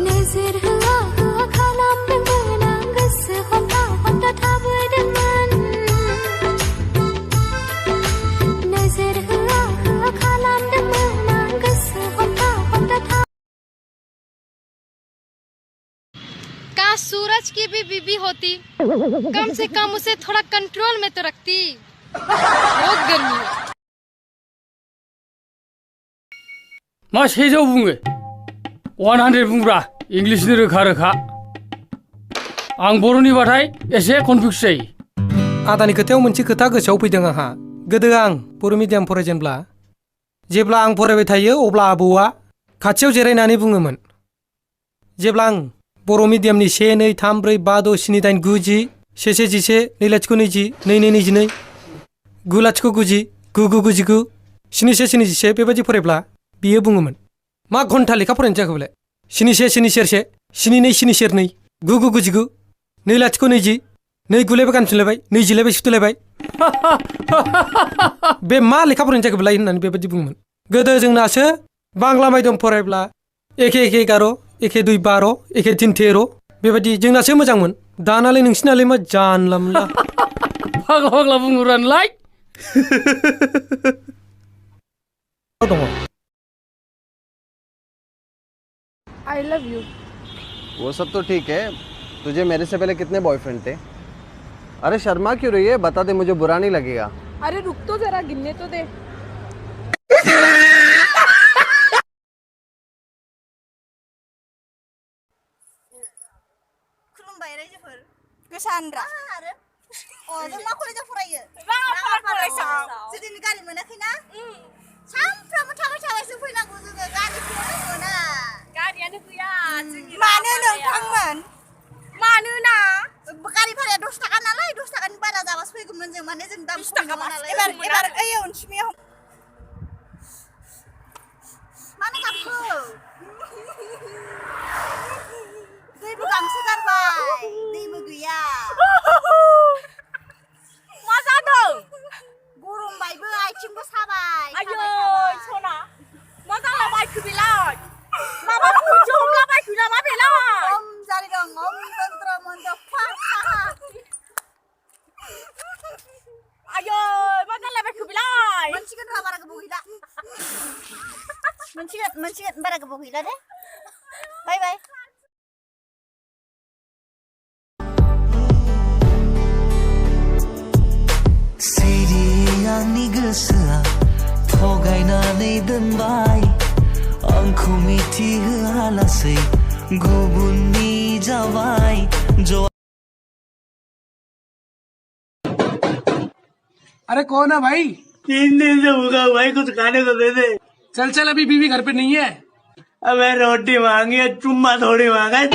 नजर हुआ हुआ खालामदोंमोन आं गोसो हमथा हमथा थाबोदोंमोन नजर हुआ हुआ खालामदोंमोन आं गोसो हमथा हमथा था काश सूरज की भी बीबी होती, कम से कम उसे थोड़ा कंट्रोल में तो रखती। बहुत गर्मी है। मा सेजौ बुङो 100 बुंब्रा इंलिसनि रोखा रोखा आं बर'निबाथाय एसे कनफिउज जायो। आदानि खोथायाव मोनसे खोथा गोसोआव फैदों आंहा। गोदो आं बर' मिडियाम फरायजेनब्ला जेब्ला आं फरायबाय थायो अब्ला आबौआ खाथियाव जिरायनानै बुङोमोन, जेब्ला आं बर' मिडियामनि 1 2 3 4 5 6 7 8 9 10 1 1 11 2 लाथिख' 20 2 2 22 9 लाथिख' 90 9 9 99 7 1 7 11 बेबायदि फरायब्ला बियो बुङोमोन, मा घन्टा लेखा फरायनाय जाखो बेलाय 7 1 7 1 7 2 7 2 2 9 9 99 2 लाथिख' 20 2 गुलायबाय गानफिनलायबाय 2 जिलायबाय सुथेलायबाय बे मा लेखा फरायनाय जाखो बेलाय होननानै बेबायदि बुङोमोन। गोदो जोंनासो बांला माइडियाम फरायब्ला 1 1 11 1 2 12 1 3 13 बेबायदि जोंनासो मोजांमोन। दानालाय नोंसिनालाय मा जानला मोनला फाग्ला फाग्ला बुंहरानलाय दङ। I love you. वो सब तो ठीक है, तुझे मेरे से पहले कितने बॉयफ्रेंड थे? अरे शर्मा क्यों रही है, बता दे, मुझे बुरा नहीं लगेगा। अरे रुक तो जरा, गिनने तो दे। खुलुमबाय रायजोफोर। गोसानद्रा आरो जों मा कलेजाव फरायो? फरायसाव। जुदिनि गारि मोनाखैना? सानफ्रामबो थाबाय थाबायसो फैनांगौ जोङो, गारिखौनो मोना। गारियानो गैया जोंनि। मानो नोंथांमोन? मानोना गारि भाराया 10 थाखा नालाय, 10 थाखानि बारा जाबासो फैगौमोन जों, माने जों दाम खम नङा नालाय। एबार ओइ अनसुमियाव मानो गाबखो? दैबो गांसो गारबाय, दैबो गैया। मा जादों? गरमबायबो, आथिंबो साबाय। आयै सना, मा जालाबायखो बेलाय? माबा खुजो हमलाबायखो नामा बेलाय? ओम जारि दं, ओम तन्त्र मन्त्र फाहा। आयै मा जालाबायखो बेलाय? मोनसिगोन र' बारा गोबाव गैला। मोनसिगोन बारा गोबाव गैला दे। बाय बाय। आंनि गोसोआ थगायनानै दोनबाय, आंखौ मिथिहोआलासै गुबुननि जाबाय। अरे कौन है भाई? 3 दिन से भूखा भाई, कुछ खाने को दे दे। चल चल, अभी बीवी घर पे नहीं है। अबे रोटी मांगी है, चुम्मा थोड़ी मांगा है।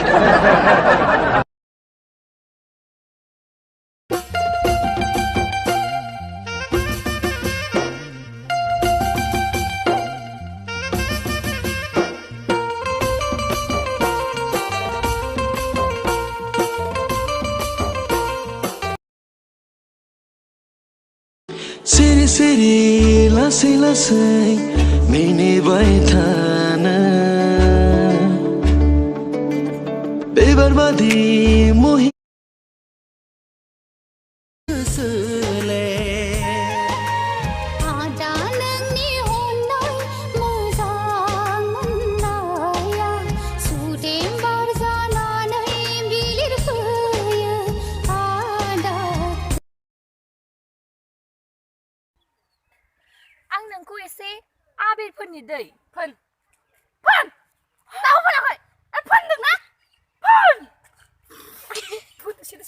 सिरि सिरि लासै लासै मिनिबाय थानो, बेबार बादि मोहि गोसोले आदा नोंनि अननाय मोजां मोननाया सुदेम बार जानानै बिलिरफैयो आदा। आं नोंखौ एसे आबिरफोरनि दै फोन दाव फोनाखै फोनदोंना फोन सिदो